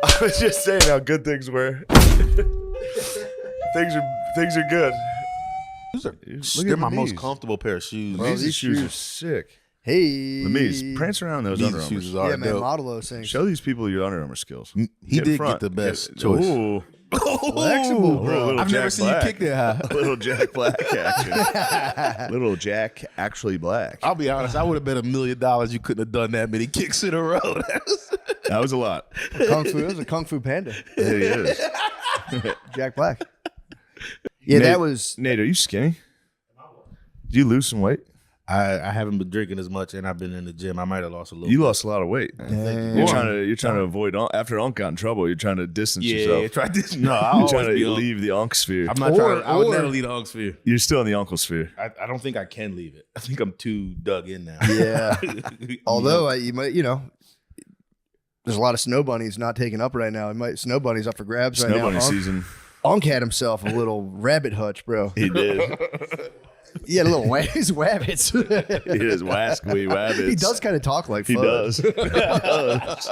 I was just saying how good things were. things are good. They're my most comfortable pair of shoes. Bro, these shoes are sick. Hey, Lemise, prance around those Under Armour. Shoes are yeah, man, dope. model those things. Show these people your Under Armour skills. He did get the best choice. Ooh. Flexible, bro. I've never seen you kick that high. Little Jack Black action. Little Jack actually black. I'll be honest, I would have bet $1 million you couldn't have done that many kicks in a row. That was a lot. Kung Fu, it was a Kung Fu panda. It is. Jack Black. Yeah, Nate, that was. Nate, are you skinny? Did you lose some weight? I haven't been drinking as much, and I've been in the gym. I might have lost a little. You lost a lot of weight. Damn. You're trying to avoid after Unc got in trouble. You're trying to distance yourself. Yeah, try this. No, You're trying to leave the Unc sphere. I'm not trying. I would never leave the Unc sphere. You're still in the Uncle sphere. I don't think I can leave it. I think I'm too dug in now. Yeah. Although you might, there's a lot of snow bunnies not taken up right now. Snow bunnies up for grabs right now. Snow bunny season. Unc had himself a little rabbit hutch, bro. He did. He had a little his wabbits. He is wascally wabbits. He does kind of talk like He Fudge. does.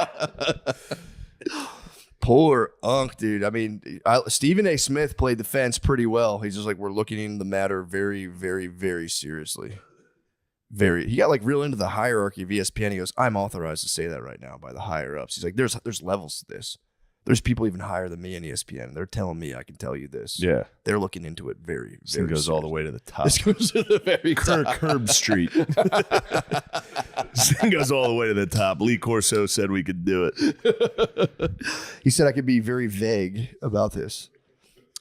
Poor Unc, dude. I mean, Stephen A. Smith played the fence pretty well. He's just like, we're looking into the matter very, very, very seriously. He got like real into the hierarchy of ESPN. He goes, I'm authorized to say that right now by the higher ups. He's like, there's levels to this. There's people even higher than me in ESPN. They're telling me I can tell you this. Yeah. They're looking into it very, very It goes all the way to the top. This goes to the very top. Curb Street. This thing goes all the way to the top. Lee Corso said we could do it. He said I could be very vague about this.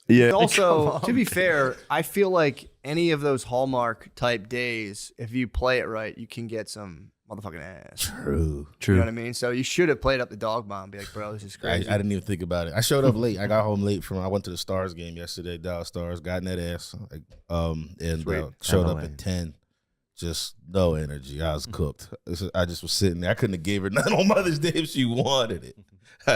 Yeah. Also, to be fair, I feel like any of those Hallmark type days, if you play it right, you can get some motherfucking ass. True. You know what I mean? So you should have played up the dog bomb. Be like, bro, this is I crazy. didn't even think about it. I showed up late. I got home late I went to the Stars game yesterday, Dallas Stars, got in that ass, and showed up at 10. Just no energy. I was cooked. I just was sitting there. I couldn't have gave her none on Mother's Day if she wanted it.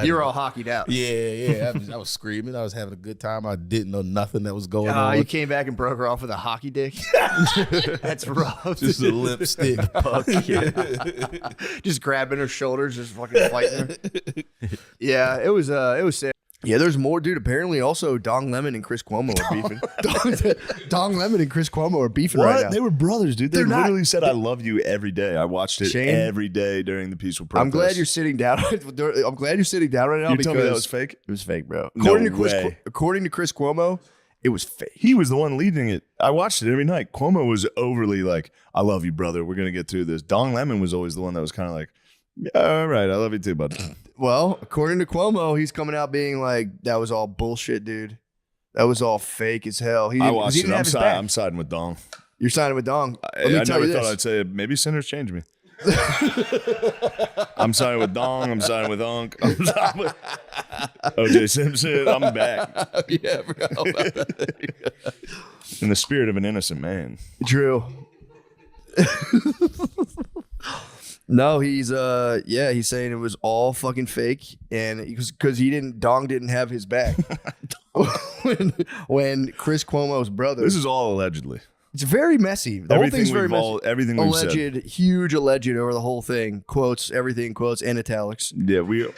You were all hockeyed out. Yeah. I was screaming. I was having a good time. I didn't know nothing that was going on. You came back and broke her off with a hockey dick. That's rough. Just a lipstick. Just grabbing her shoulders, just fucking fighting her. Yeah, it was sick. Yeah, there's more, dude. Apparently, also Dong Lemon and Chris Cuomo are beefing. Dong Lemon and Chris Cuomo are beefing right now. They were brothers, dude. They They're not. literally said, I love you every day. I watched it Shane? every day during the peaceful protest. I'm glad you're sitting down. I'm glad you're sitting down right now You because tell me that was fake? it was fake, bro. No According to Chris Cuomo, it was fake. He was the one leading it. I watched it every night. Cuomo was overly like, I love you, brother. We're going to get through this. Dong Lemon was always the one that was kind of like, yeah, all right. I love you too, bud. Well, according to Cuomo, he's coming out being like, that was all bullshit, dude. That was all fake as hell. I watched it. I'm siding with Dong. You're siding with Dong. I never thought I'd say it. Maybe sinners change me. I'm siding with Dong. I'm siding with Unc. I'm siding with OJ Simpson. I'm back. Yeah, bro. In the spirit of an innocent man. True. No, he's saying it was all fucking fake, and because Dong didn't have his back when Chris Cuomo's brother. This is all allegedly. It's very messy. The whole thing's very messy. Everything we've said. Alleged, huge alleged over the whole thing. Quotes, everything quotes in italics. Yeah, we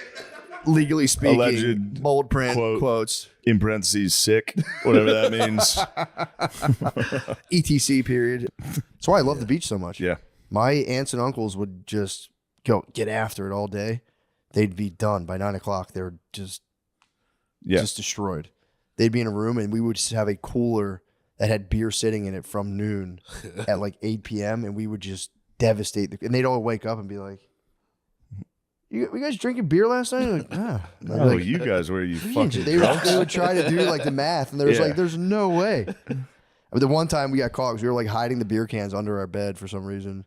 Legally speaking, alleged bold print quotes. In parentheses, sick, whatever that means. ETC period. That's why I love the beach so much. Yeah. My aunts and uncles would just get after it all day. They'd be done by 9 o'clock. They were just destroyed. They'd be in a room and we would just have a cooler that had beer sitting in it from noon at like 8 p.m. and we would just devastate and they'd all wake up and be like, you guys drinking beer last night? Like, oh, like, you guys were you fucking they would try to do like the math and there was like, there's no way. The one time we got caught because we were like hiding the beer cans under our bed for some reason.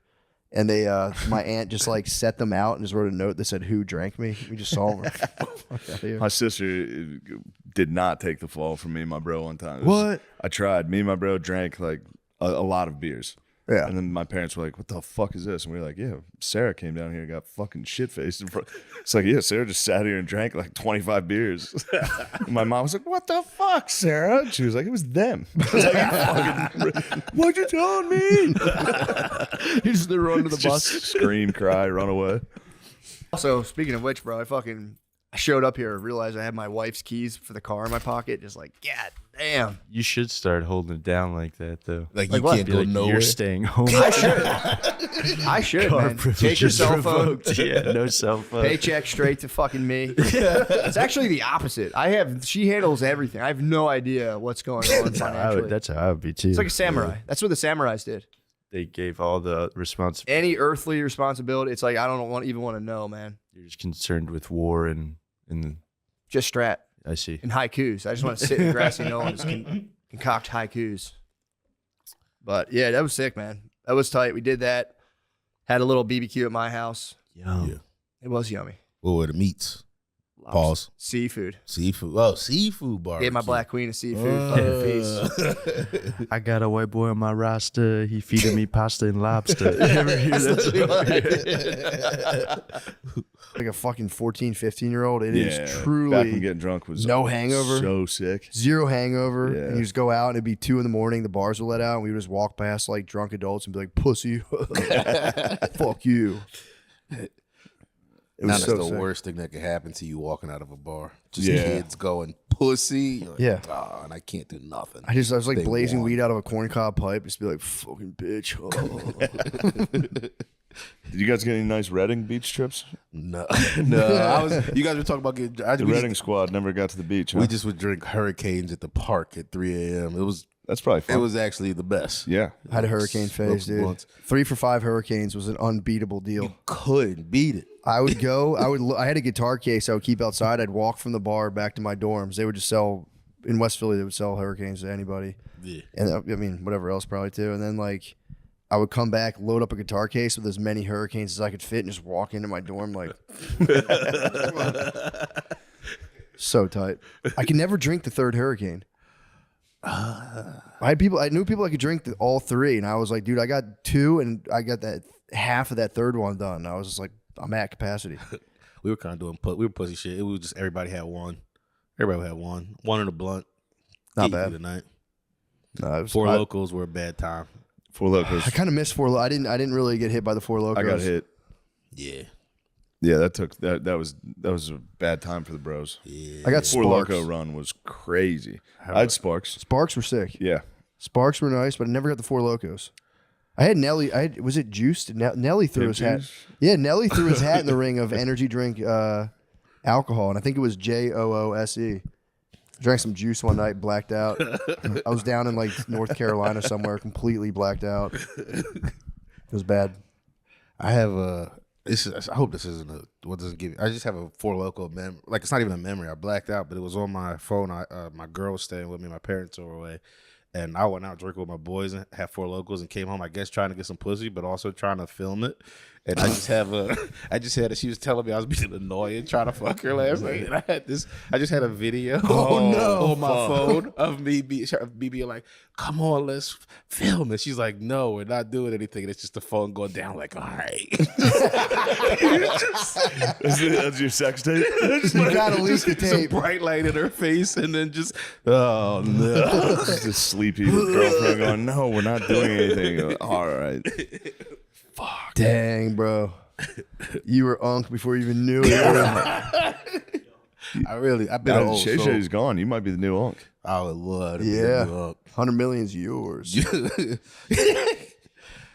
And they, my aunt just like set them out and just wrote a note that said, "Who drank me?" We just saw them. My sister did not take the fall from me and my bro one time. What? I tried. Me and my bro drank like a lot of beers. Yeah. And then my parents were like, "What the fuck is this?" And we were like, "Yeah, Sarah came down here and got fucking shit-faced in front." It's like, yeah, Sarah just sat here and drank like 25 beers. My mom was like, "What the fuck, Sarah?" And she was like, "It was them." I was like, "What'd you tell me?" You just threw her under the bus. Scream, cry, run away. Also, speaking of which, bro, I showed up here, realized I had my wife's keys for the car in my pocket. Just like, God damn. You should start holding it down like that, though. Like you what? can't Be go like, nowhere. you're staying home. I should, Car man. Take your privileges cell phone. revoked. Yeah, no cell phone. Paycheck straight to fucking me. It's actually the opposite. She handles everything. I have no idea what's going on financially. That's how I would be too. It's like a samurai. That's what the samurais did. They gave all the responsibility. Any earthly responsibility, it's like I don't even want to know, man. You're just concerned with war and Just strat I see. and haikus. I just want to sit in the grassy knoll and just concoct haikus. But yeah, that was sick, man. That was tight. We did that. Had a little BBQ at my house. Yum. Yeah. It was yummy. What were the meats? Pause. Seafood. Seafood. Oh, seafood bar. Gave my black queen a seafood fucking feast. I got a white boy on my roster. He feeding me pasta and lobster. You ever hear that song? Like a fucking 14, 15-year-old. It is Back when truly getting drunk was no hangover. So sick. Zero hangover. Yeah. And you just go out and it'd be 2 a.m. The bars would let out and we would just walk past like drunk adults and be like, pussy. Fuck you. It was That's so the sick. worst thing that could happen to you walking out of a bar. Just Yeah. kids going pussy. You're like, Yeah. "Ah," and I can't do nothing. I was like They blazing won. weed out of a corncob pipe. Just be like, fucking bitch. Did you guys get any nice Reading beach trips? No, no. You guys were talking about getting. The Reading squad never got to the beach. Huh? We just would drink hurricanes at the park at 3 a.m. That's probably fun. It was actually the best. Yeah. I had a hurricane phase, dude. Once. 3 for 5 hurricanes was an unbeatable deal. Couldn't beat it. I would go. I had a guitar case I would keep outside. I'd walk from the bar back to my dorms. They would just sell in West Philly. They would sell hurricanes to anybody, Yeah. and I mean whatever else probably too. And then like I would come back, load up a guitar case with as many hurricanes as I could fit, and just walk into my dorm like so tight. I could never drink the third hurricane. I knew people I could drink all 3, and I was like, dude, I got 2, and I got that half of that third one done. And I was just like, I'm at capacity. We were kind of doing we were pussy shit. It was just everybody had one. Everybody had one in a blunt. Not Get you bad. through the night. No, it was, Four Locals were a bad time. Four Locos. I kind of missed I didn't really get hit by the Four Locos. I got hit. Yeah. Yeah, that was a bad time for the bros. Yeah. I got Four Sparks. Loco run was crazy. I had Sparks. Sparks were sick. Yeah. Sparks were nice, but I never got the Four Locos. I had Nelly. Was it Juiced? Nelly threw Pimp his hat. Juice? Yeah, Nelly threw his hat in the ring of energy drink alcohol, and I think it was JOOSE. Drank some juice one night, blacked out. I was down in like North Carolina somewhere, completely blacked out. It was bad. I have a. I hope this isn't what doesn't give. I just have a Four Loco memory. Like it's not even a memory. I blacked out, but it was on my phone. My girl was staying with me. My parents were away, and I went out drinking with my boys and had Four Locos and came home. I guess trying to get some pussy, but also trying to film it. And I just had she was telling me I was being annoying trying to fuck her last night. And I just had a video on my phone of me being like, come on, let's film it. She's like, no, we're not doing anything. And it's just the phone going down like, all right. That's your sex tape? You gotta leak the Some tape. bright light in her face and then just, oh no. Just a sleepy girlfriend going, no, we're not doing anything. All right. Dang, bro. You were unk before you even knew it. I've been Now an old Shay soul. Shay's gone. You might be the new Unk. I would love to be Yeah. up. 100 million's yours.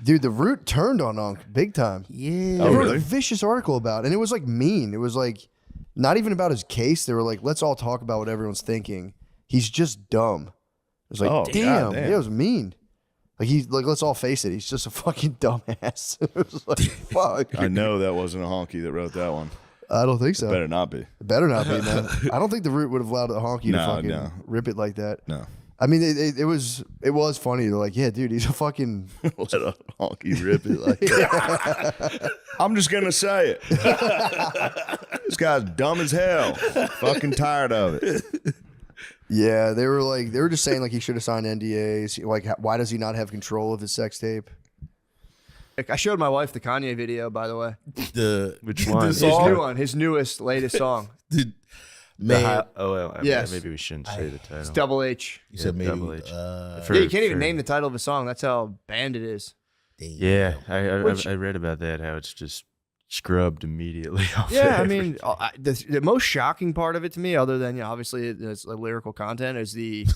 Dude, the Root turned on Unk big time. Yeah. They Oh, wrote really? a vicious article about it, and it was like mean. It was like not even about his case. They were like, let's all talk about what everyone's thinking. He's just dumb. It was like, Oh, damn. goddamn. Yeah, it was mean. Like let's all face it. He's just a fucking dumbass. It was like, fuck. I know that wasn't a honky that wrote that one. I don't think so. Better not be. It better not be, man. I don't think the Root would have allowed a honky to No, fucking no. rip it like that. No. I mean, it was funny. They're like, yeah, dude, he's a fucking. Let a honky rip it like that. I'm just going to say it. This guy's dumb as hell. Fucking tired of it. Yeah, they were just saying like he should have signed NDAs. Like, why does he not have control of his sex tape? I showed my wife the Kanye video, by the way. Which one? His new one, his latest song. Man, Yes. Maybe we shouldn't say the title. It's Double H. you said maybe. Double H. Yeah, you can't even name the title of a song. That's how banned it is. Yeah, Which- I read about that. How it's just scrubbed immediately off. Yeah, I mean, the most shocking part of it to me, other than obviously it's lyrical content, is the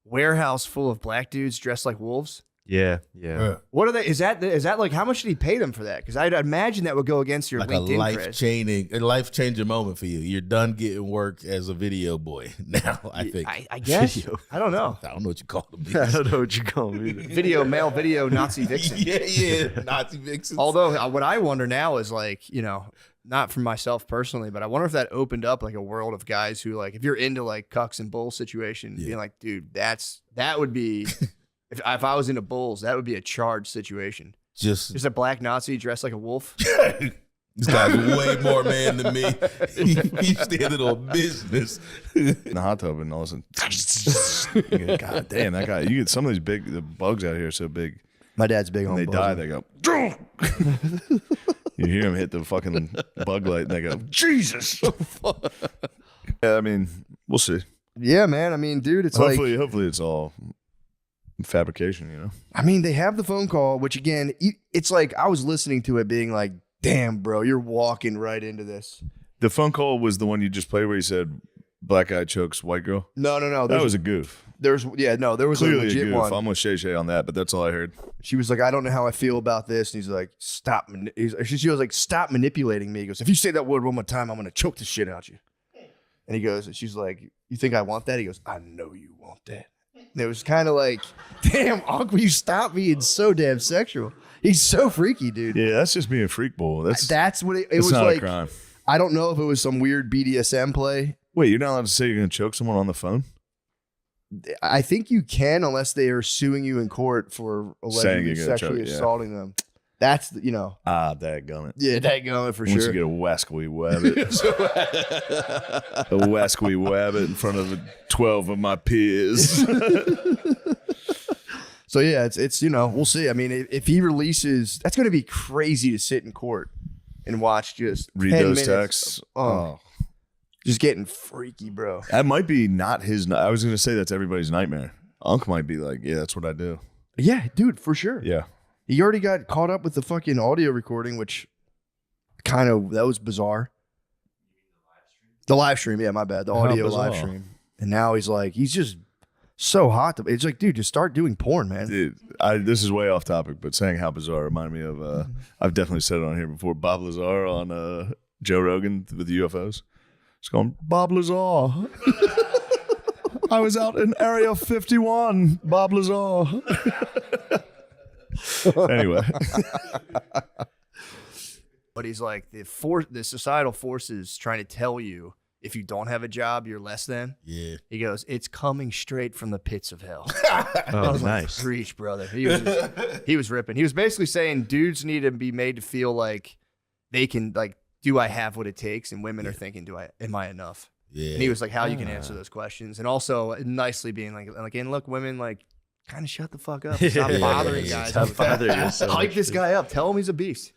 warehouse full of black dudes dressed like wolves. Yeah. What are they? Is that like how much did he pay them for that? Because I'd imagine that would go against your like LinkedIn a life changing moment for you. You're done getting work as a video boy now. I think. I guess. I don't know. I don't know what you call them. I don't know what you call them either. Male video Nazi vixen. yeah, Nazi vixens. Although what I wonder now is like, not for myself personally, but I wonder if that opened up like a world of guys who like, if you're into like cucks and bull situation, being like, dude, that would be. If I was into bulls, that would be a charged situation. Just a black Nazi dressed like a wolf. This guy's way more man than me. He's standing on business. In the hot tub and all of a sudden, God damn, that guy. You get some of these the bugs out here are so big. My dad's big on When they buzzing. die, they go, you hear them hit the fucking bug light and they go, Jesus. Yeah, I mean, we'll see. Yeah, man. I mean, dude, it's hopefully it's all fabrication, I mean, they have the phone call, which again, it's like I was listening to it being like, damn, bro, you're walking right into this. The phone call was the one you just played where he said, black guy chokes white girl. No. That was a goof. There was Clearly a legit a goof. one. I'm with Shay on that, but that's all I heard. She was like, I don't know how I feel about this. And he's like, stop. She was like, stop manipulating me. He goes, if you say that word one more time, I'm going to choke the shit out you. And he goes, and she's like, you think I want that? He goes, I know you want that. And it was kind of like, damn, Uncle, you stop being so damn sexual. He's so freaky, dude. Yeah, that's just being a freak bull. That's what it it's was not like. a crime. I don't know if it was some weird BDSM play. Wait, you're not allowed to say you're going to choke someone on the phone? I think you can, unless they are suing you in court for Saying allegedly you're gonna sexually choke, yeah. assaulting them. That's Dadgummit. Yeah, dadgummit for Once sure. you get a wascally wabbit. A wascally wabbit in front of 12 of my peers. So yeah, it's we'll see. I mean, if he releases, that's going to be crazy to sit in court and watch just Read 10 those minutes texts. of, just getting freaky, bro. That might be not his. I was going to say that's everybody's nightmare. Unc might be like, yeah, that's what I do. Yeah, dude, for sure. Yeah. He already got caught up with the fucking audio recording, which that was bizarre. The live stream, yeah, my bad. The audio live stream. And now he's just so hot. It's like, dude, just start doing porn, man. Dude, this is way off topic, but saying how bizarre reminded me of, I've definitely said it on here before, Bob Lazar on Joe Rogan with the UFOs. It's going, Bob Lazar. I was out in Area 51, Bob Lazar. Anyway. But he's like, the societal forces trying to tell you if you don't have a job, you're less than. Yeah. He goes, it's coming straight from the pits of hell. Oh, nice. Preach, brother. He was ripping. He was basically saying dudes need to be made to feel like they can, like, do I have what it takes? And women are thinking, am I enough? Yeah. And he was like, how you can answer those questions. And also nicely being like, and look, women, like, kind of shut the fuck up. Stop bothering guys. Stop bothering you so Hype much, this dude. guy up. Tell him he's a beast.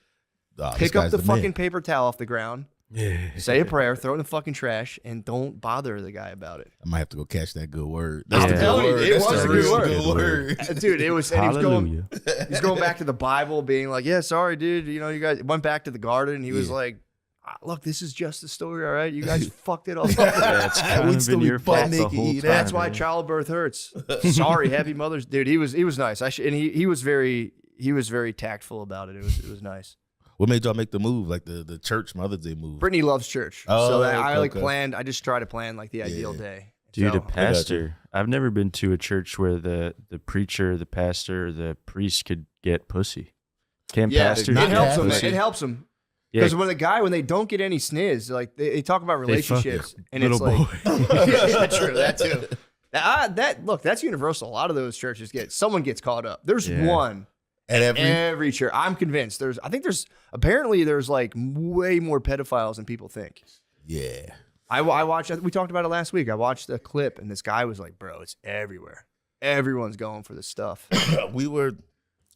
Oh, Pick up the fucking paper towel off the ground. Yeah. Say a prayer, throw it in the fucking trash, and don't bother the guy about it. I might have to go catch that good word. That's the good word. It was That's a the good real word. Dude, it was, and Hallelujah. he's going back to the Bible, being like, yeah, sorry, dude. You guys went back to the garden, and he was like, look, this is just a story, all right? You guys fucked it all up. Yeah, it's kind of been your fault the whole time. That's why man. childbirth hurts. Sorry, happy Mother's, dude. He was nice. And he was very tactful about it. It was nice. What made y'all make the move, like the church Mother's Day move? Brittany loves church, Oh, so I okay. planned. I just try to plan like the ideal day. Dude, So, a pastor. I've never been to a church where the preacher, the pastor, the priest could get pussy. Can pastors it get helps them. pussy? It helps them. Yeah. Because when they don't get any sniz, like they talk about They fuck relationships, and little it's like, boy. yeah, true, that too. That's universal. A lot of those churches someone gets caught up. There's Yeah. one At every church. I'm convinced. There's like way more pedophiles than people think. Yeah. I watched. We talked about it last week. I watched a clip, and this guy was like, "Bro, it's everywhere. Everyone's going for this stuff." We were.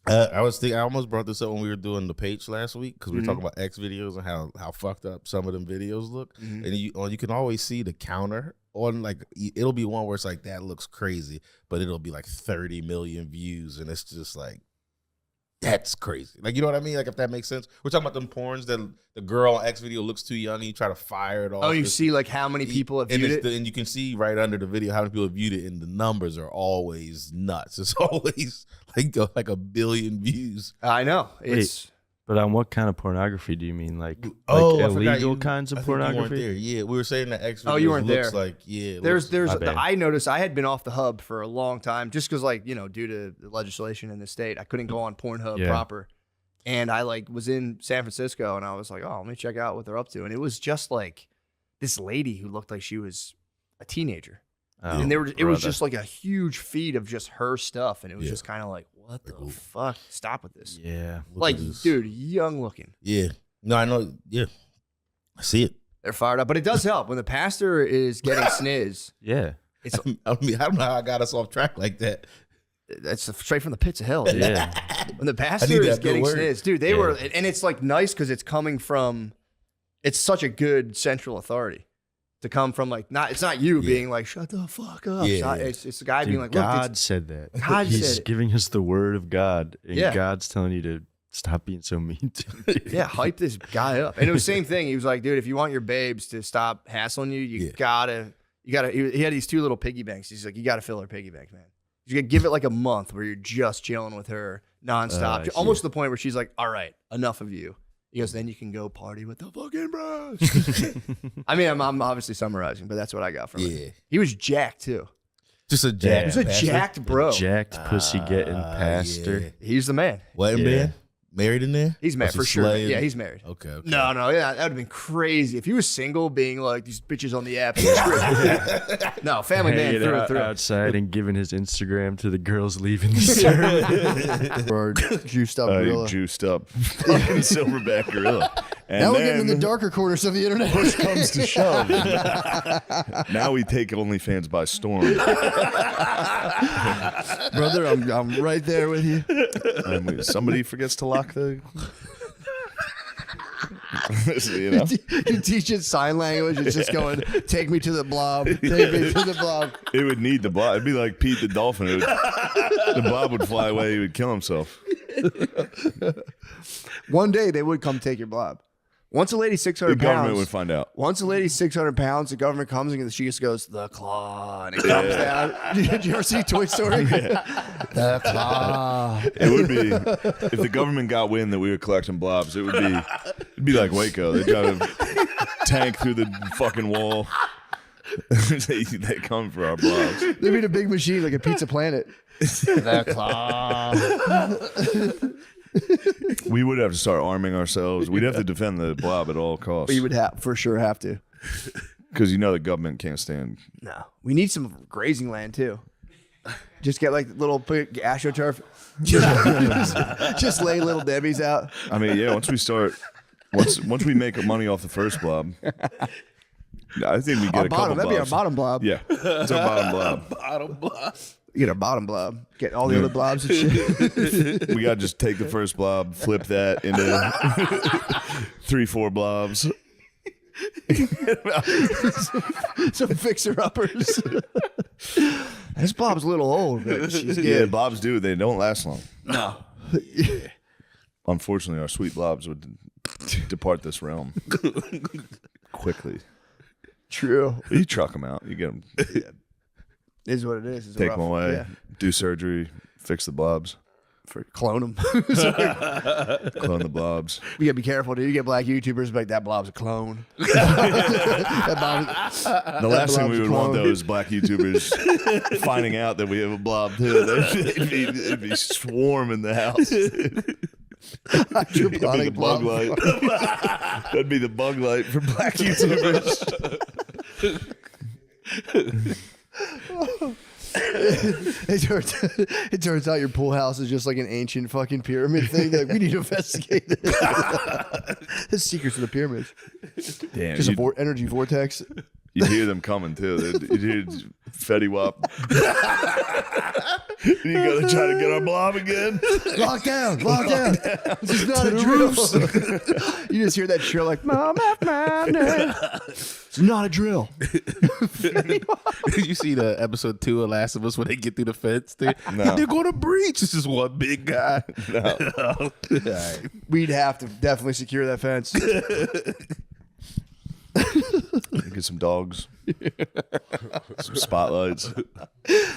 I almost brought this up when we were doing the page last week because we were talking about X videos and how fucked up some of them videos look. And you can always see the counter on, like, it'll be one where it's like, that looks crazy, but it'll be like 30 million views, and it's just like, That's crazy. Like, you know what I mean? Like, if that makes sense. We're talking about them porns that the girl on X video looks too young and you try to fire it off. Oh, you see like how many people have viewed it? And you can see right under the video how many people have viewed it, and the numbers are always nuts. It's always like a billion views. I know. But on what kind of pornography do you mean? Like illegal kinds of pornography? Yeah, we were saying that X video you weren't looks there. like, yeah. I noticed I had been off the hub for a long time just because, like, you know, due to the legislation in the state, I couldn't go on Pornhub proper. And I like was in San Francisco and I was like, oh, let me check out what they're up to. And it was just like this lady who looked like she was a teenager. And it was just like a huge feed of just her stuff. And it was just kind of like, what the fuck? Stop with this. Yeah. Like, dude, young looking. Yeah. No, I know. Yeah. I see it. They're fired up. But it does help when the pastor is getting sniz. Yeah. It's, I mean, I don't know how I got us off track like that. That's straight from the pits of hell. Dude. Yeah. When the pastor is getting sniz, dude, they were, and it's like nice because it's coming from, it's such a good central authority to come from, like, it's not you being like, shut the fuck up. Yeah. It's the guy being like, look, look, God said that. He's He's giving us the word of God, and Yeah. God's telling you to stop being so mean to me. yeah, hype this guy up. And it was the same thing. He was like, dude, if you want your babes to stop hassling you, you gotta, he had these 2 little piggy banks. He's like, you gotta fill her piggy banks, man. You gotta give it like a month where you're just chilling with her nonstop, almost to the point where she's like, all right, enough of you. He goes, then you can go party with the fucking bros. I mean, I'm obviously summarizing, but that's what I got from it. He was jacked too. Just a jacked. He was a jacked bro. Jacked pussy getting pastor. Yeah. He's the man. Wedding band? Married in there? He's married for sure. slaying? Yeah, he's married. Okay. No, yeah, that would have been crazy. If he was single, being like these bitches on the app. No, family man Hanging through and out through. outside and giving his Instagram to the girls leaving the sermon. Or juiced up gorilla. Juiced up fucking silverback gorilla. And Now we're then, getting in the darker corners of the internet. push comes to shove. Now we take OnlyFans by storm. Brother, I'm right there with you. And somebody forgets to lock the. You know? You teach it sign language. It's just going, take me to the blob. Take me to the blob. It would need the blob. It'd be like Pete the dolphin. The blob would fly away. He would kill himself. One day they would come take your blob. Once a lady's 600 The government pounds, would find out. Once a lady's 600 pounds, the government comes and she just goes, the claw, and it comes down. Did you ever see Toy Story? The claw. It would be if the government got wind that we were collecting blobs. It'd be like Waco. They try to tank through the fucking wall. they come for our blobs. They'd be in a big machine like a Pizza Planet. The claw. We would have to start arming ourselves. We'd have to defend the blob at all costs. We would for sure have to. Because you know the government can't stand. No, we need some grazing land too. Just get like little astroturf. Just lay little Debbies out. I mean, yeah. Once we make money off the first blob, I think we get a couple That'd be our blobs. bottom blob. Yeah, it's our bottom blob. Bottom block. You get our bottom blob. Get all the other blobs and shit. We gotta just take the first blob, flip that into 3-4 blobs. Some fixer-uppers. This blob's a little old, but she's good. Yeah, blobs do. They don't last long. No. Unfortunately, our sweet blobs would depart this realm quickly. True. You truck them out. You get them. Is what it is. It's Take rough. them away. Yeah. Do surgery. Fix the blobs. Clone them. Clone the blobs. You gotta be careful, dude. You get black YouTubers like that blob's a clone. That The last thing we would want, clone. though, is black YouTubers finding out that we have a blob, too. They'd be swarming the house. That'd be the bug light. That'd be the bug light for black YouTubers. It turns out your pool house is just like an ancient fucking pyramid thing. They're like, we need to investigate this. The secrets of the pyramids. Damn, Just an energy vortex. you'd hear them coming, too. You'd hear Fetty Wap. You gotta try to get our blob again. Lock down. This is not a drill. You just hear that drill like, Mom, it's not a drill. Did you see the episode 2 of Last of Us when they get through the fence thing? No. They're going to breach. It's just one big guy. No. All right. We'd have to definitely secure that fence. Get some dogs. Some spotlights.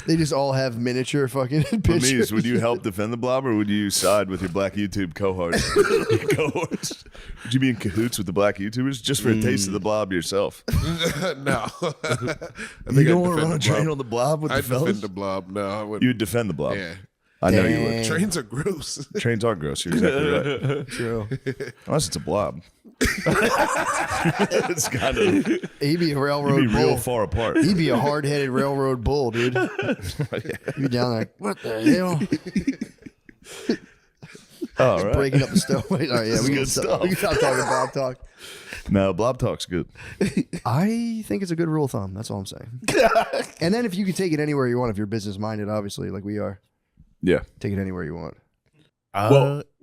They just all have miniature fucking But pictures. Mies, would you help defend the blob, or would you side with your black YouTube cohorts? Would you be in cahoots with the black YouTubers just for a taste of the blob yourself? No. You don't want to run a train on the blob with the I'd fellas? defend the blob. No, I wouldn't. You would defend the blob. Yeah. I know you would. Trains are gross. Trains are gross. You're exactly right. True. Unless it's a blob. It's kind of He'd be a railroad be real bull. far apart. He'd be a hard-headed railroad bull, dude. He'd be down there, what the hell? All right. Breaking up the stove. Wait, all right, yeah, we can Good stuff. stop talking blob talk. No, blob talk's good. I think it's a good rule of thumb. That's all I'm saying. And then if you could take it anywhere you want, if you're business-minded, obviously, like we are, Yeah. take it anywhere you want.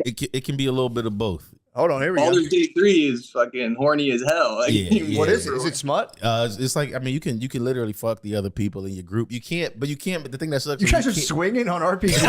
It can be a little bit of both. Hold on, here we Baldur's Gate 3 is fucking horny as hell. Like, Yeah, What yeah. is it? Is it smut? It's like, I mean, you can literally fuck the other people in your group. You can't. But the thing that sucks. You is guys are can't- swinging on RPG.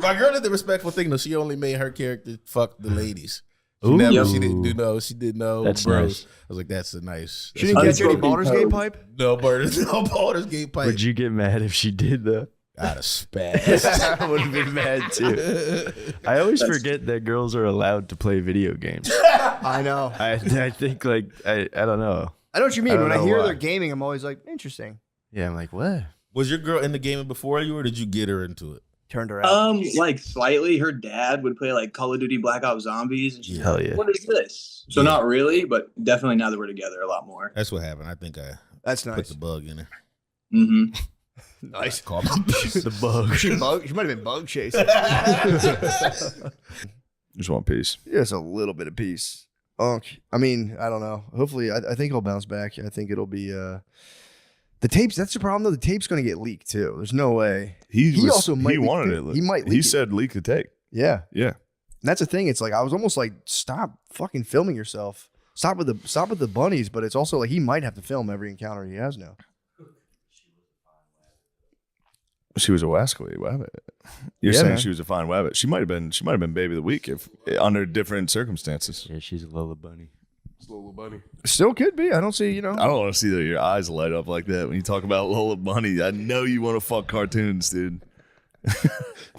My girl did the respectful thing though. She only made her character fuck the ladies. She Ooh. never. Yep. She didn't do no. She did no. That's bros. nice. I was like, that's a nice. She didn't catch any Unspoken Baldur's Gate code. pipe? No Baldur's Gate pipe. Would you get mad if she did though? I'd have spazzed. I would have been mad too. I always forget that girls are allowed to play video games. I know. I think like I don't know. I know what you mean. I don't When I know hear why. they're gaming, I'm always like, interesting. Yeah, I'm like, what? Was your girl in the gaming before you, or did you get her into it? Turned her out. like slightly. Her dad would play like Call of Duty Black Ops Zombies, and she's Hell like, yeah. "What is this?" So not really, but definitely now that we're together, a lot more. That's what happened. I think I That's put nice. the bug in her. Mm-hmm. Nice. Call me. The bug. She might have been bug chasing. Just want peace. Just a little bit of peace. I mean, I don't know. Hopefully, I think he'll bounce back. I think it'll be the tapes. That's the problem, though. The tape's going to get leaked too. There's no way. He also might he leak wanted it. it. He might He leak it. said leak the tape. Yeah, Yeah. and that's the thing. It's like I was almost like, stop fucking filming yourself. Stop with the bunnies. But it's also like he might have to film every encounter he has now. She was a wascally wabbit. You're Yeah, saying man. she was a fine wabbit. She might have been baby of the week if under different circumstances. Yeah, she's a Lola bunny. It's Little Bunny. Still could be. I don't see. I don't want to see that your eyes light up like that when you talk about Lola Bunny. I know you want to fuck cartoons, dude.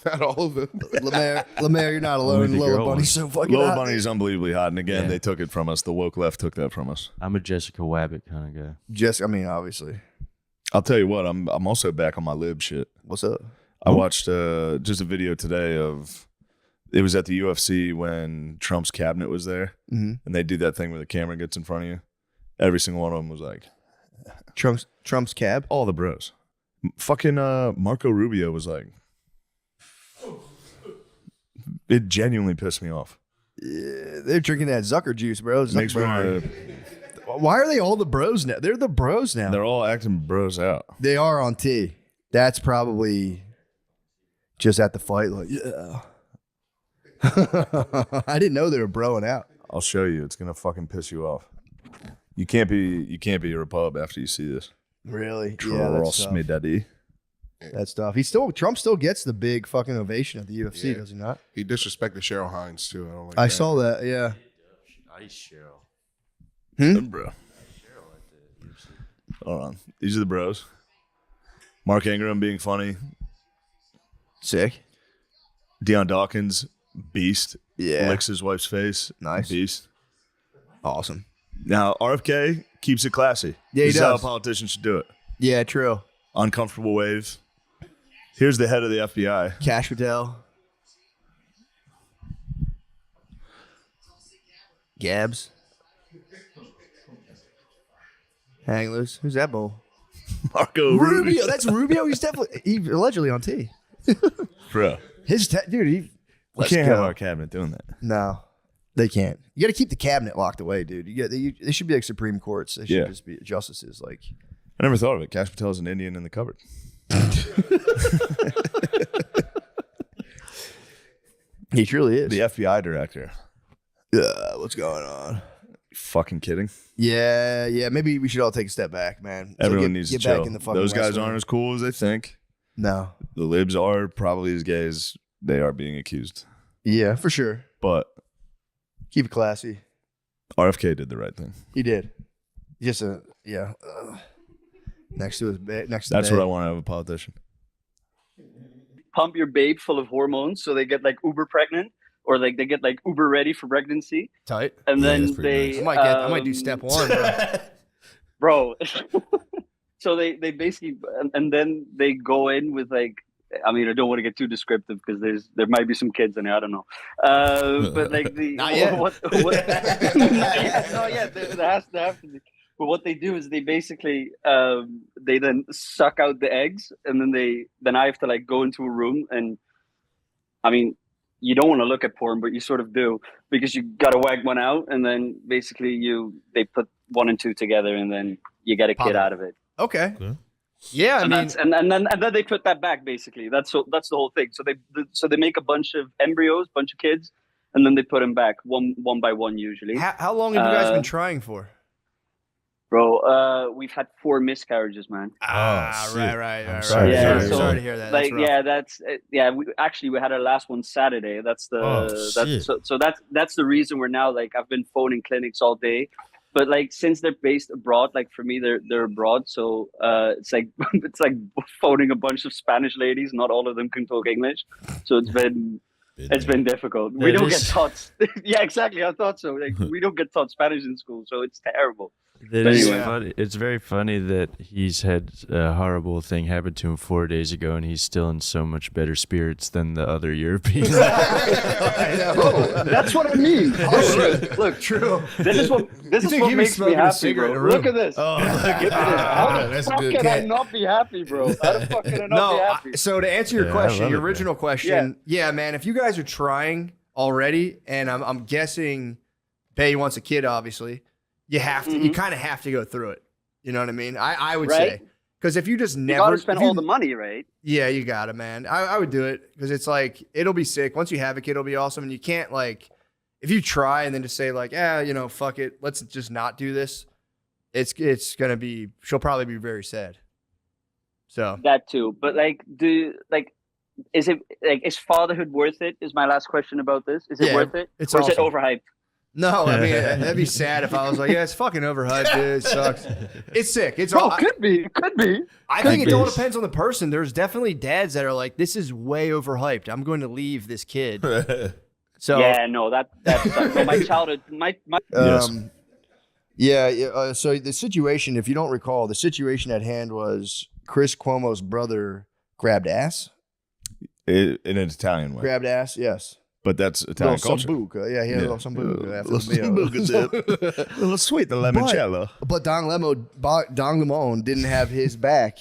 Not all of them. Lemaire, you're not alone. Only the Lola girl Bunny's so fucking Lola hot. Bunny is unbelievably hot, and again, Yeah. they took it from us. The woke left took that from us. I'm a Jessica Wabbit kind of guy. Just, I mean, obviously. I'll tell you what, I'm also back on my lib shit. What's up? I watched just a video today of it was at the UFC when Trump's cabinet was there, Mhm. and they do that thing where the camera gets in front of you. Every single one of them was like, Trump's cab. all the bros. Fucking Marco Rubio was like, it genuinely pissed me off. Yeah, they're drinking that Zucker juice, bro. Makes me wanna- Why are they all the bros now? They're the bros now. they're all acting bros out. They are on T. That's probably just at the fight. Like, yeah. I didn't know they were broing out. I'll show you. It's gonna fucking piss you off. You can't be a repub after you see this. Really? Yeah, that's Trust tough. me, daddy. That's tough. Trump still gets the big fucking ovation at the UFC, does he not? He disrespected Cheryl Hines too. I don't like I that. saw that. Yeah. Ice Cheryl. Bro. Hold on. These are the bros. Mark Ingram being funny. Sick. Deion Dawkins, beast. Yeah. Licks his wife's face. Nice. Beast. Awesome. Now, RFK keeps it classy. Yeah, he This is how a does. politician should do it. Yeah, true. Uncomfortable waves. Here's the head of the FBI. Cash Patel. Gabs. Hang loose. Who's that bull? Marco Rubio. That's Rubio. He's allegedly on T. Bro. Dude. We Let's can't go. have our cabinet doing that. No, they can't. You got to keep the cabinet locked away, dude. They should be like Supreme Courts. They should Yeah. just be justices. Like, I never thought of it. Cash Patel's an Indian in the cupboard. He truly is. The FBI director. What's going on? You fucking kidding? Yeah. Maybe we should all take a step back, man. Everyone needs to get chill. back in the fucking Those guys West aren't as cool as they think. No. The libs are probably as gay as they are being accused. Yeah, for sure. But Keep it classy. RFK did the right thing. He did. Just next to his next. That's what I want out of a politician. Pump your babe full of hormones so they get like uber pregnant, or like they get like uber ready for pregnancy, Tight. and Yeah, then that's pretty they nice. I might do step one, bro. bro. So they basically and then they go in with like, I mean, I don't want to get too descriptive because there might be some kids in there. I don't know, but like the Not yet. not yet. There has to be. But what they do is they basically they then suck out the eggs, and then I have to like go into a room, and I mean, you don't want to look at porn, but you sort of do, because you got to wag one out, and then basically they put 1 and 2 together, and then you get a kid out of it. Okay. Okay. Yeah, and then they put that back. Basically, that's the whole thing. So they make a bunch of embryos, bunch of kids, and then they put them back one by one usually. how long have you guys been trying for? Bro, we've had 4 miscarriages, man. Right. sorry. Yeah, sorry to hear that. Like, That's rough. we had our last one Saturday. That's shit. that's the reason we're now like, I've been phoning clinics all day, but like since they're based abroad, like for me they're abroad, so it's like phoning a bunch of Spanish ladies. Not all of them can talk English, so it's been difficult. We don't get taught. Yeah, exactly. I thought so. Like we don't get taught Spanish in school, so it's terrible. That is Anyway. funny. It's very funny that he's had a horrible thing happen to him 4 days ago, and he's still in so much better spirits than the other Europeans. That's what I mean. Look, True. this is what he was makes me smoking a happy, cigarette bro. in a room? Look at this. Oh, Look at this. How the That's a fuck good can I cat. not be happy, bro? How the fuck can I not be No, happy? so to answer your Yeah, I question, love your it, original question, yeah, man, if you guys are trying already, and I'm guessing Bay wants a kid, obviously, you have to, you kind of have to go through it. You know what I mean? I would Right? say, because if you just You never gotta spend if you- all the money, right? yeah, you got it, man. I would do it because it's like, it'll be sick. Once you have a kid, it'll be awesome. And you can't, like, if you try and then just say, like, fuck it, let's just not do this, it's going to be, she'll probably be very sad. So, That too. But is fatherhood worth it? Is my last question about this. Is it Yeah, worth it? it's Or is it awesome. overhyped? no, I mean, that'd be sad if I was like, yeah, it's fucking overhyped, dude. It sucks. It's sick. It's all. Could be. I think it all depends on the person. There's definitely dads that are like, this is way overhyped. I'm going to leave this kid. So Yeah, no, that's well, my childhood. My so the situation, if you don't recall, the situation at hand was Chris Cuomo's brother grabbed ass. In an Italian way. Grabbed ass, yes. But that's Italian culture. Sambuca. Yeah, he had a little sambuca after the meal. A little sweet, the limoncello. But Don Lemon didn't have his back,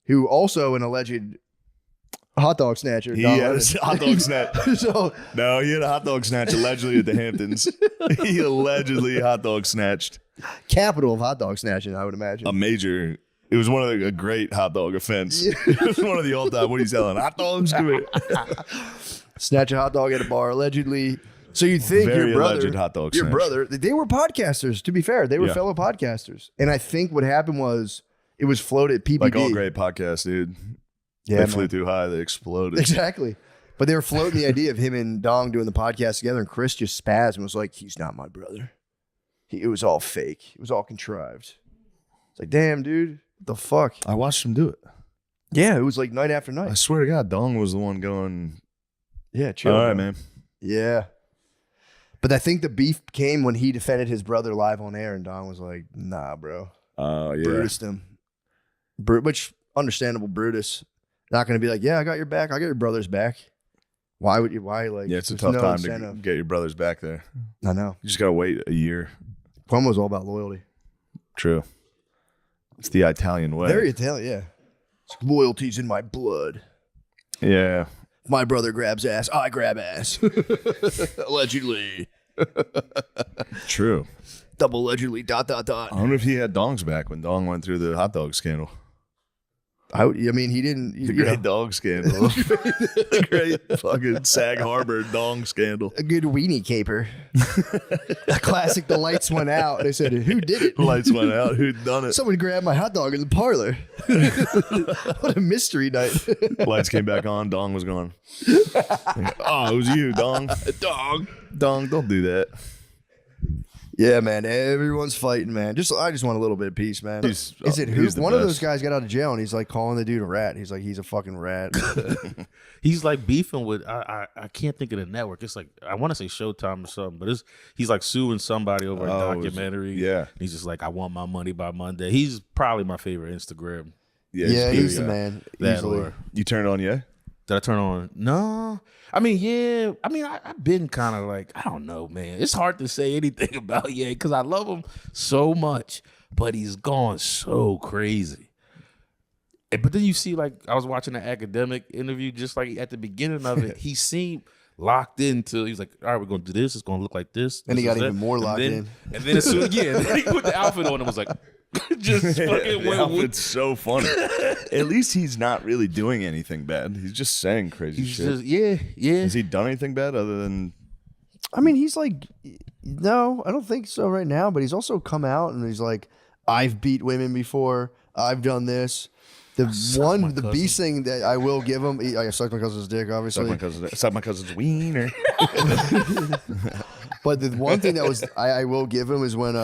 who also an alleged hot dog snatcher. He Don had Lemon. a hot dog snatch. So No, he had a hot dog snatch allegedly at the Hamptons. He allegedly hot dog snatched capital of hot dog snatching, I would imagine. a major. It was one of a great hot dog offense. It was one of the all time. What are you selling? Hot dogs? Come here. Snatch a hot dog at a bar, allegedly. So you think Very your brother, alleged hot dog your snatch. brother, they were podcasters. To be fair, they were Yeah. fellow podcasters, and I think what happened was it was floated PBB. Like all great podcasts, dude. Yeah, They man. flew too high. They exploded. Exactly. But they were floating the idea of him and Dong doing the podcast together, and Chris just spazzed and was like, he's not my brother. It was all fake. It was all contrived. It's like, damn, dude, what the fuck? I watched him do it. Yeah, it was like night after I night. swear to God, Dong was the one going, Yeah, chill. all right, bro. man. Yeah. But I think the beef came when he defended his brother live on air, and Dong was like, nah, bro. Oh, yeah. Brutus him. Which, understandable Brutus. Not going to be like, yeah, I got your back. I got your brother's back. Why would you? Why, like, Yeah, it's a there's tough no time incentive. to get your brothers back there. I know. You just got to wait a year. Cuomo's all about loyalty. True. It's the Italian way. Very Italian, yeah. Loyalty's in my blood. Yeah. If my brother grabs ass, I grab ass. Allegedly. True. double allegedly ... I wonder if he had Dong's back when Dong went through the hot dog scandal. I mean, he didn't. The great dog scandal. The great fucking Sag Harbor dong scandal. A good weenie caper. A classic. The lights went out. And they said, "Who did it?" Lights went out. Who'd done it? Someone grabbed my hot dog in the parlor. What a mystery night. Lights came back on. Dong was gone. Oh, it was you, Dong. Dong, don't do that. Yeah, man. Everyone's fighting, man. I just want a little bit of peace, man. Is it who? One of those guys got out of jail and he's like calling the dude a rat. He's like, he's a fucking rat. He's like beefing with I can't think of the network. It's like I want to say Showtime or something, but he's like suing somebody over a documentary. Yeah. He's just like, I want my money by Monday. He's probably my favorite Instagram. Yeah, he's the man. Easily. You turned on, yeah? Did I turn on? No. I mean, yeah. I mean, I've been kind of like, I don't know, man. It's hard to say anything about Ye because I love him so much, but he's gone so crazy. But then you see, like, I was watching an academic interview just like at the beginning of it. He seemed locked into, he's like, all right, we're going to do this. It's going to look like this. And he got even more locked in. And then as soon as he put the outfit on and was like, just fucking went with. It's so funny. At least he's not really doing anything bad. He's just saying crazy shit. Just, yeah. Has he done anything bad other than? I mean, he's like, no, I don't think so right now. But he's also come out and he's like, I've beat women before. I've done this. The beast thing that I will give him, I sucked my cousin's dick, obviously. Suck my cousin's wiener. But the one thing that I will give him is when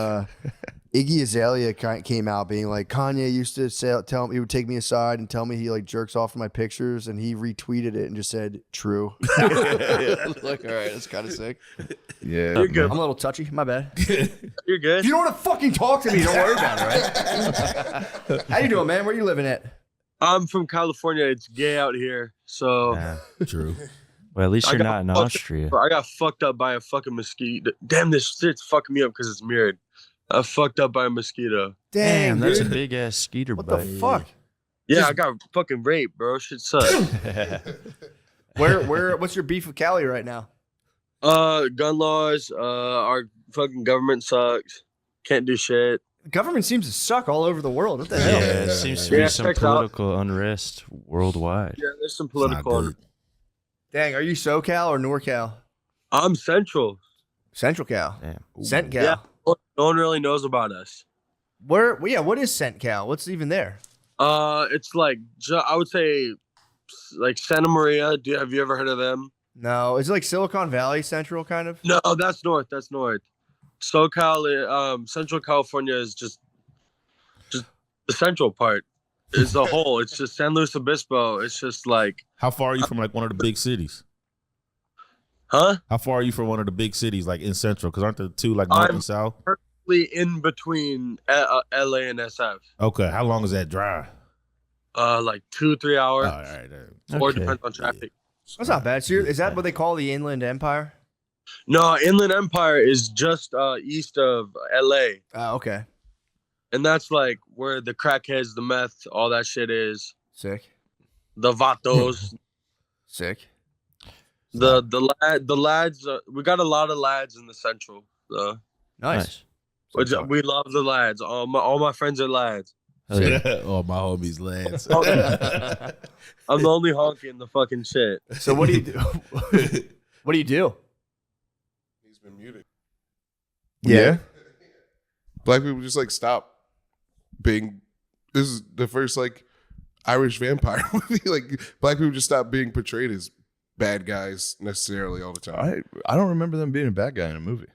Iggy Azalea came out being like, Kanye used to tell him, he would take me aside and tell me he like jerks off in my pictures, and he retweeted it and just said, true. Like, all right, that's kind of sick. Yeah. You're good. I'm a little touchy. My bad. You're good. If you don't want to fucking talk to me, don't worry about it, right? How you doing, man? Where you living at? I'm from California. It's gay out here. So True. Well, at least you're not in Austria. I got fucked up by a fucking mosquito. Damn, this shit's fucking me up because it's mirrored. I fucked up by a mosquito. Damn, that's a dude. big ass skeeter What bite. the fuck? Yeah, I got fucking raped, bro. Shit sucks. What's your beef with Cali right now? Gun laws. Our fucking government sucks. Can't do shit. The government seems to suck all over the world. What the hell? Yeah, it seems to be some checks out. political unrest worldwide. Yeah, there's some It's not political. good. Dang, are you SoCal or NorCal? I'm Central. Central Cal. Damn. CentCal. Yeah. No one really knows about us. What is CentCal? What's even there? It's like I would say, like Santa Maria. Have you ever heard of them? No, is it like Silicon Valley Central kind of? No, that's north. That's north. SoCal, Central California is just the central part. Is the whole. It's just San Luis Obispo. It's just like. How far are you from like one of the big cities? Huh? How far are you from one of the big cities like in Central? Because aren't the two like north and south? Perfectly in between LA and SF. Okay. How long is that drive? Like 2-3 hours. All right. Or Okay. depends on traffic. That's not bad. So is that what they call the Inland Empire? No, Inland Empire is just east of LA. Okay. And that's like where the crackheads, the meth, all that shit is. Sick. The vatos, Sick. the lads. We got a lot of lads in the central. So Nice. we love the lads. All my friends are lads. Hell yeah. Oh, my homies, lads. I'm the only honky in the fucking shit. So what do you do? What do you do? He's been muted. Yeah. Black people just like stop being. This is the first like Irish vampire movie. Like black people just stop being portrayed as bad guys necessarily all the time. I don't remember them being a bad guy in a movie.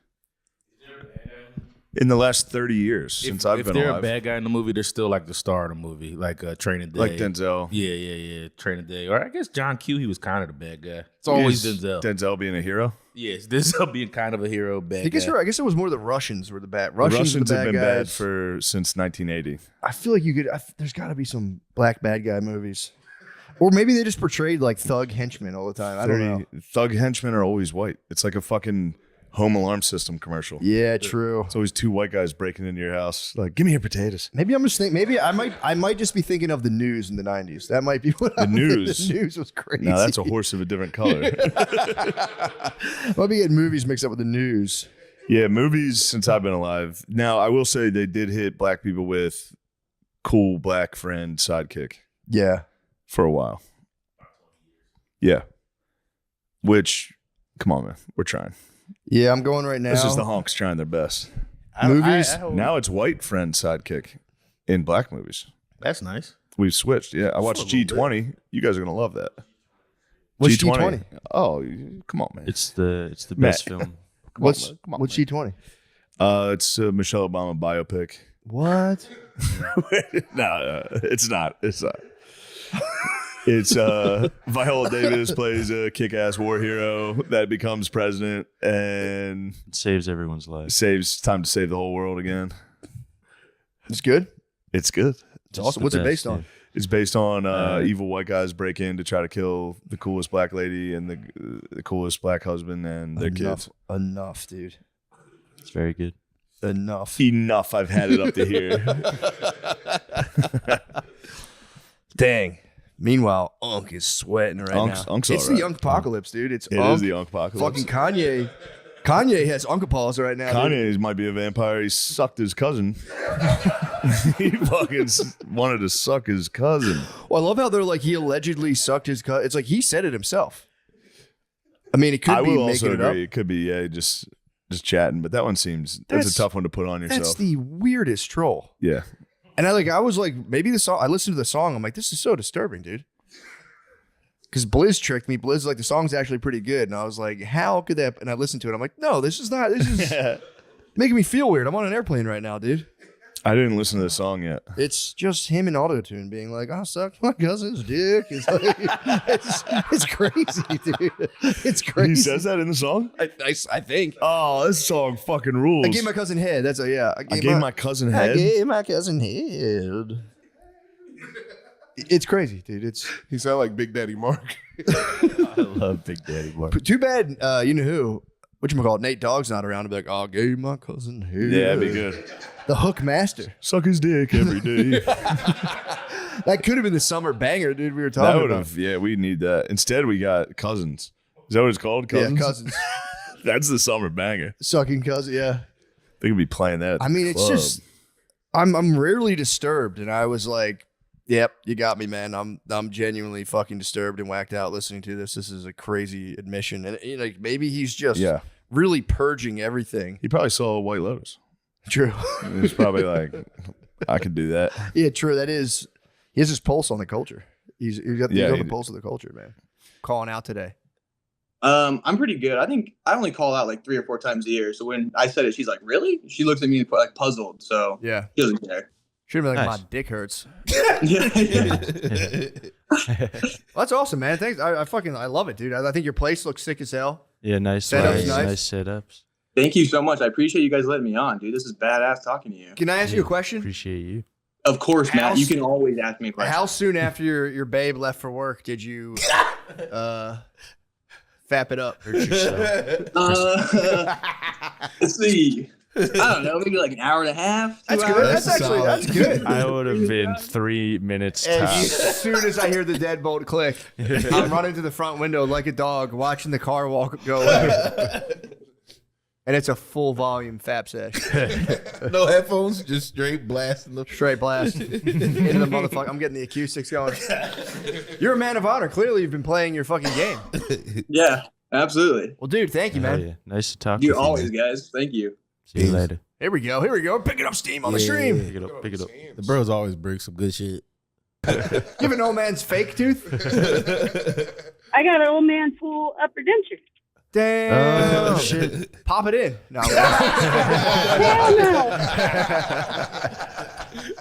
In the last 30 years since I've if been they're alive. a bad guy in the movie, they're still like the star of the movie, like Training Day. Like Denzel. Yeah. Training Day. Or I guess John Q, he was kind of the bad guy. It's always Denzel. Denzel being a hero. Yes, Denzel being kind of a hero, bad I guess guy. I guess it was more the Russians were the bad. The Russians Russians are the have bad been guys. bad since 1980. I feel like you could. There's got to be some black bad guy movies, or maybe they just portrayed like thug henchmen all the time. I don't know. Thug henchmen are always white. It's like a fucking home alarm system commercial. Yeah, true. It's always two white guys breaking into your house. Like, give me your potatoes. Maybe I'm just thinking. Maybe I might just be thinking of the news in the '90s. That might be what The I'm thinking. news? The news was crazy. Now that's a horse of a different color. Might be getting movies mixed up with the news. Yeah, movies since I've been alive. Now, I will say they did hit black people with cool black friend sidekick. Yeah. For a while. Yeah. Which, come on, man. We're trying. Yeah, I'm going right now. This is the honks trying their best. Movies. Now it's white friend sidekick in black movies. That's nice. We've switched. Yeah, I watched G20. You guys are going to love that. What's G20? Oh, come on, man. It's the best film. What's Come on, what's man. G20? It's a Michelle Obama biopic. What? No, it's not. It's not. It's Viola Davis plays a kick-ass war hero that becomes president and It saves everyone's life. saves time to save the whole world again. It's good. It's good. It's awesome. What's it based on? It's based on evil white guys break in to try to kill the coolest black lady and the coolest black husband and their kids. Enough, dude. It's very good. Enough. Enough. I've had it up to here. Dang. Meanwhile, Unk is sweating right now. Unk's it's all right. the Unk apocalypse, dude. It is the Unk apocalypse. Fucking Kanye. Kanye has Unkapaws right now. Kanye might be a vampire. He sucked his cousin. He fucking wanted to suck his cousin. Well, I love how they're like, he allegedly sucked his cousin. It's like he said it himself. I mean, it could be will making also it up. agree. It could be, yeah, just chatting. But that one seems, that's a tough one to put on yourself. That's the weirdest troll. Yeah. And I was like, maybe the song, I listened to the song. I'm like, this is so disturbing, dude. Because Blizz tricked me. Blizz like, the song's actually pretty good. And I was like, how could that? And I listened to it. I'm like, no, this is making me feel weird. I'm on an airplane right now, dude. I didn't listen to the song yet. It's just him in autotune being like, I sucked my cousin's dick. It's, like, it's crazy, dude. It's crazy. He says that in the song? I think. Oh, this song fucking rules. I gave my cousin head. That's yeah. I gave my cousin head. I gave my cousin head. It's crazy, dude. He sound like Big Daddy Mark. I love Big Daddy Mark. Too bad, you know who? Whatchamacallit, Nate Dogg's not around to be like, I gave my cousin head. Yeah, that'd be good. The Hook Master. Suck his dick every day. That could have been the summer banger, dude. We were That talking would about. have, yeah, we need that. Instead, we got Cousins. Is that what it's called? Cousins? Yeah, cousins. That's the summer banger. Sucking cousin, yeah. They could be playing that. At the I mean, it's club. just, I'm rarely disturbed. And I was like, yep, you got me, man. I'm genuinely fucking disturbed and whacked out listening to this. This is a crazy admission. And you know, maybe he's just really purging everything. He probably saw White Lotus. True. He was probably like, I could do that. Yeah, true. That is, he has his pulse on the culture. He's got the pulse of the culture, man. Calling out today. I'm pretty good. I think I only call out like 3 or 4 times a year. So when I said it, she's like, "Really?" She looks at me like puzzled. So yeah, she doesn't care. Should be like, Nice. my dick hurts. Yeah. Well, that's awesome, man. Thanks. I love it, dude. I think your place looks sick as hell. Yeah, nice Setup's lights, nice. nice setups. Thank you so much. I appreciate you guys letting me on, dude. This is badass talking to you. Can I ask you a question? Appreciate you. Of course, How Matt. You can always ask me a question. How soon after your babe left for work did you fap it up? Hurt yourself. Let's see. I don't know, maybe like an hour and a half. 2 That's hours. good. That's good. I would have been 3 minutes As tops. soon as I hear the deadbolt click, I'm running to the front window like a dog, watching the car walk go away. And it's a full volume fap sesh. No headphones, just straight blasting the Straight blast into the motherfucker. I'm getting the acoustics going. You're a man of honor. Clearly, you've been playing your fucking game. Yeah, absolutely. Well, dude, thank you, Hell man. yeah. Nice to talk You with you. always, man. guys. Thank you. See you later. Here we go. Picking up steam on the stream. Pick it up. Pick it up. The bros always bring some good shit. You have an old man's fake tooth? I got an old man full upper denture. Damn. Oh, shit. Pop it in. No. Hell no.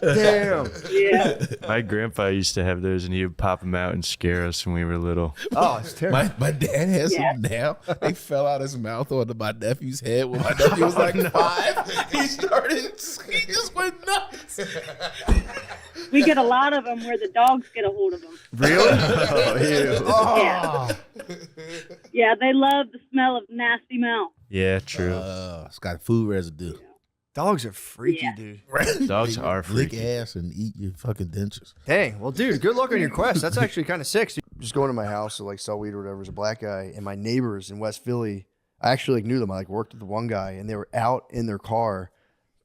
Damn. Yeah. My grandpa used to have those, and he would pop them out and scare us when we were little. Oh, it's terrible. My dad has Yeah. some now. They fell out his mouth onto my nephew's head when my nephew was like 5. He just went nuts. We get a lot of them where the dogs get a hold of them. Really? Oh, ew. Yeah. Yeah, they love the smell of nasty mouth. Yeah, true. It's got food residue. Dogs are freaky, Yeah. dude. Dogs are Lick freaky. ass and eat your fucking dentures. Dang. Well, dude, good luck on your quest. That's actually kind of sick. Just going to my house to like sell weed or whatever as a black guy, and my neighbors in West Philly, I actually like knew them. I like worked with the one guy, and they were out in their car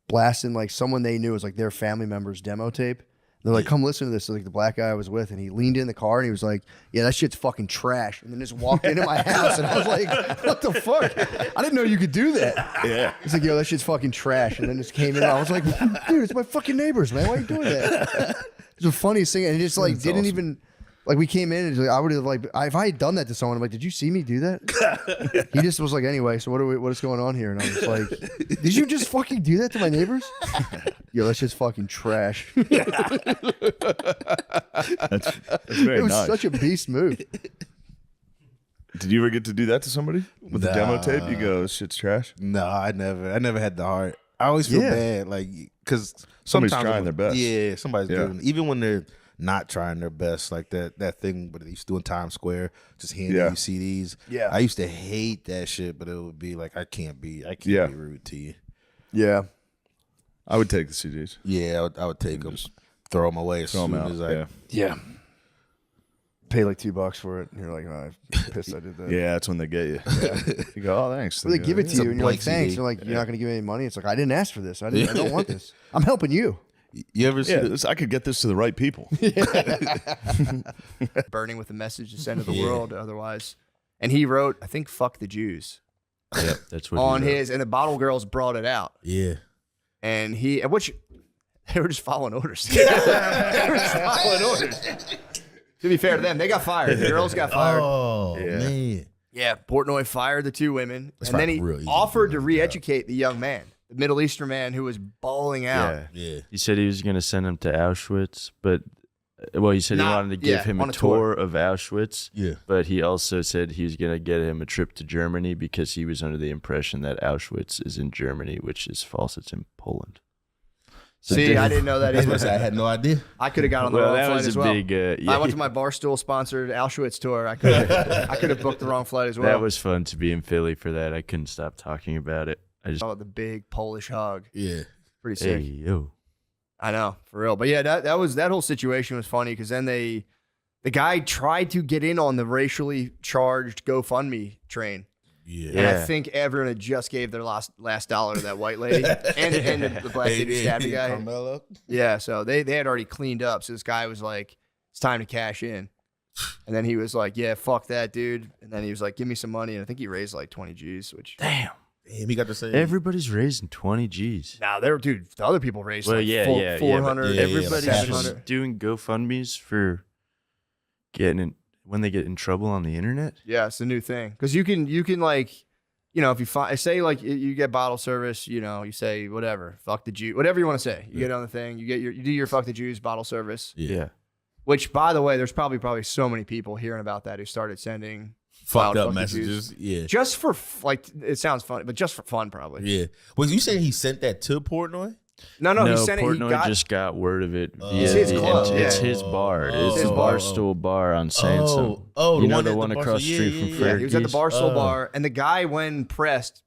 blasting like someone they knew was like their family member's demo tape. They're like, come listen to this. So, like the black guy I was with, and he leaned in the car and he was like, yeah, that shit's fucking trash. And then just walked into my house, and I was like, what the fuck? I didn't know you could do that. Yeah. He's like, yo, that shit's fucking trash. And then just came in, and I was like, dude, it's my fucking neighbors, man. Why are you doing that? It's the funniest thing. And he just like didn't even, like we came in, and like, I would have like, if I had done that to someone, I'm like, did you see me do that? He just was like, anyway, so what is going on here? And I was like, did you just fucking do that to my neighbors? Yo, that's just fucking trash. That's very It was nice. such a beast move. Did you ever get to do that to somebody with the demo tape? You go, this shit's trash. No, I never had the heart. I always feel bad, like because Somebody's sometimes trying their best. Yeah, somebody's doing, even when they're not trying their best, like that thing. But they used to do in Times Square, just handing you CDs. Yeah, I used to hate that shit, but it would be like I can't be rude to you. Yeah, I would take the CDs. Yeah, I would take them, throw them away as soon as I. Yeah. Pay like $2 for it, and you're like, oh, I'm pissed I did that. Yeah, that's when they get you. You go, oh, thanks. Well, they give it to you, and you're like, thanks. CD. They're like, you're not going to give me any money. It's like, I didn't ask for this. I don't want this. I'm helping you. You ever see? I could get this to the right people. Burning with a message to send to the world otherwise. And he wrote, I think, fuck the Jews. Yeah, that's what on he wrote. his, and the bottle girls brought it out. Yeah. And they were just following orders. They were just following orders. To be fair to them, they got fired. The girls got fired. Oh, man. Yeah, Portnoy fired the two women. That's and then he real easy offered to to do re-educate the young man, the Middle Eastern man who was bawling out. Yeah. He said he was going to send him to Auschwitz, but he said he wanted to give him on a a tour. tour of Auschwitz. Yeah. But he also said he was going to get him a trip to Germany because he was under the impression that Auschwitz is in Germany, which is false. It's in Poland. So See, I didn't know that either. I had no idea. I could have got on the wrong that flight was as a well. big. I went to my Barstool sponsored Auschwitz tour. I could have booked the wrong flight as well. That was fun to be in Philly for that. I couldn't stop talking about it. I just the big Polish hug. Yeah. Pretty sick. hey yo. I know, for real. But yeah, that whole situation was funny because then the guy tried to get in on the racially charged GoFundMe train. Yeah. And I think everyone had just gave their last dollar to that white lady and the black lady who stabbed the guy. Carmelo. Yeah, so they had already cleaned up. So this guy was like, it's time to cash in. And then he was like, yeah, fuck that, dude. And then he was like, give me some money. And I think he raised like 20 G's, which. Damn. He got to say Everybody's raising 20 G's. Nah, the other people raised Well, like 400. yeah, Everybody's yeah, just 700. doing GoFundMes for getting in when they get in trouble on the internet. Yeah, it's the new thing. Because you can like, if you say like you get bottle service, you say whatever, fuck the Jew, whatever you want to say. You get on the thing, you do your fuck the Jews bottle service. Yeah. Which, by the way, there's probably so many people hearing about that who started sending fucked up fuck the messages. Jews. Yeah. Just for it sounds funny, but just for fun, probably. Yeah. Was you saying he sent that to Portnoy? No, he sent it. He Portnoy got just got word of it. It's his club, It's yeah. his bar. Oh. It's his the bar. Barstool Bar on Sansom. The one across the street from Yeah, he was at the Fergie's? Barstool bar, and the guy, when pressed,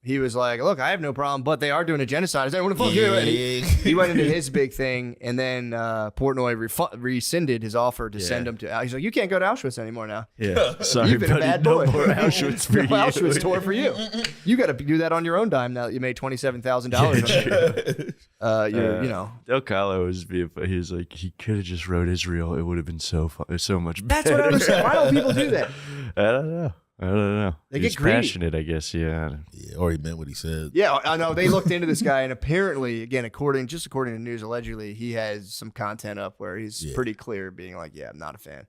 he was like, "Look, I have no problem, but they are doing a genocide. Is everyone fuck you?" And he went into his big thing, and then Portnoy rescinded his offer to send him to. He's like, "You can't go to Auschwitz anymore now. Yeah, sorry, You've been a buddy, bad no boy. more Auschwitz for No you. Auschwitz tour for you. You got to do that on your own dime now that you made $27,000. Del Calo was being. He was like, he could have just wrote Israel. It would have been so fun, so much better. That's what I was saying. Why don't people do that? I don't know. They He's get greedy. passionate, I guess. Yeah. Yeah, or he meant what he said. Yeah, I know. They looked into this guy, and apparently, again, according to news, allegedly, he has some content up where he's pretty clear being like, "Yeah, I'm not a fan.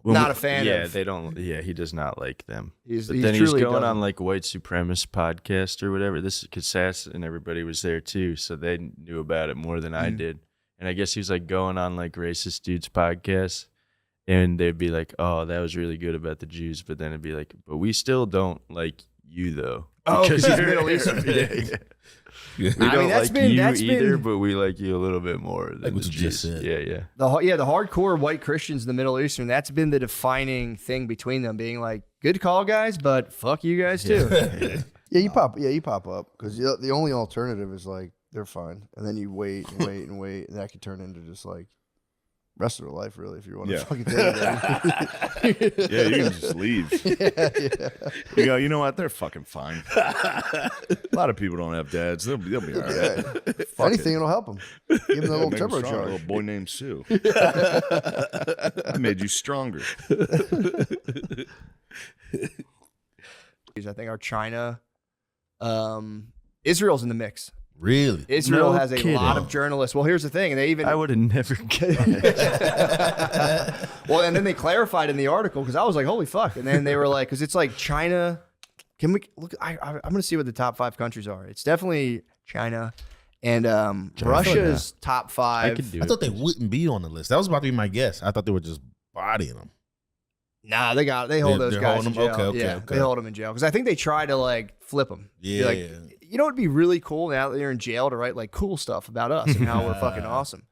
Not a fan." Yeah, of, they don't. Yeah, he does not like them. He's But then he's truly going doesn't. on like white supremacist podcast or whatever. This is because Sass and everybody was there too, so they knew about it more than I did. And I guess he was like going on like racist dudes podcasts, and they'd be like, "Oh, that was really good about the Jews," but then it'd be like, "But we still don't like you though." Oh, because he's you're- Middle Eastern. We I don't mean, that's like been- you that's either, been- but we like you a little bit more than Like what the you just Jews. said. Yeah. The hardcore white Christians in the Middle Eastern, that's been the defining thing between them, being like, "Good call, guys, but fuck you guys too." Yeah, you pop up because the only alternative is like they're fine, and then you wait and wait and wait, and that could turn into just like rest of their life, really, if you want Yeah. to fucking take it. Yeah, you can just leave. You go, you know what? They're fucking fine. A lot of people don't have dads. They'll be all right. If anything, it'll help them. Give them a little Make 'em stronger. A turbocharge. little boy named Sue. I made you stronger. I think our China, Israel's in the mix. Really? Israel No has a kidding. lot of journalists. Well, here's the thing. They even I would have never guessed. well, and then they clarified in the article because I was like, holy fuck. And then they were like, because it's like China. Can we look? I'm going to see what the top 5 countries are. It's definitely China and Russia's top 5. I could do I it. thought they wouldn't be on the list. That was about to be my guess. I thought they were just bodying them. Nah, they hold those They're guys in holding jail. them? Okay. They hold them in jail because I think they try to like flip them. Yeah. Like, you know, it'd be really cool now that they're in jail to write like cool stuff about us and how we're fucking awesome.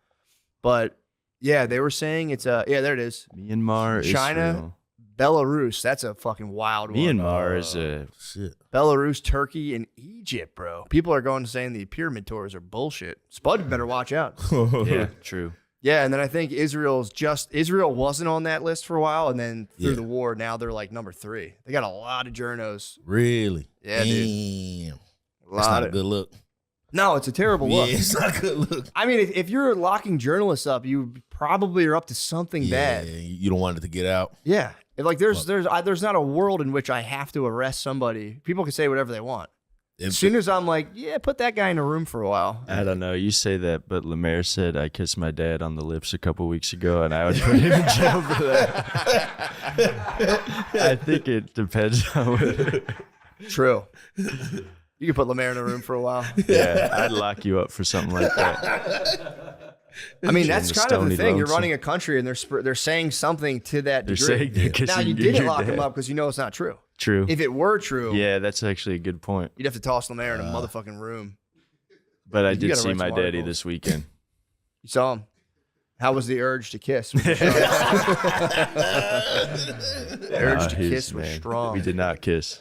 But yeah, they were saying it's there it is. Myanmar, China, Israel. Belarus. That's a fucking wild one. Myanmar is a Shit. Belarus, Turkey, and Egypt, bro. People are going to saying the pyramid tours are bullshit. Spud better watch out. yeah, true. Yeah, and then I think Israel wasn't on that list for a while, and then through Yeah. the war, now they're like number 3. They got a lot of journos. Really? Yeah, dude. Damn. A That's lot not a of, good look. no, it's a terrible look. Yeah, it's not a good look. I mean, if you're locking journalists up, you probably are up to something Yeah, bad. you don't want it to get out. Yeah, if, like there's not a world in which I have to arrest somebody. People can say whatever they want. As soon as I'm like, yeah, put that guy in a room for a while. I don't know. You say that, but Lemaire said I kissed my dad on the lips a couple weeks ago, and I would put him in jail for that. I think it depends on. True. You can put Lemaire in a room for a while. Yeah, I'd lock you up for something like that. I mean, In that's the kind of the Stony thing. You're Lonesome. running a country, and they're saying something to that They're degree. saying they're kissing now you didn't your lock him dad. up because you know it's not true. True. If it were true, Yeah, that's actually a good point. you'd have to toss Lemaire in a motherfucking room. But I You did gotta see write my some daddy articles. this weekend. You saw him. How was the urge to kiss? The urge to kiss was Man, strong. we did not kiss.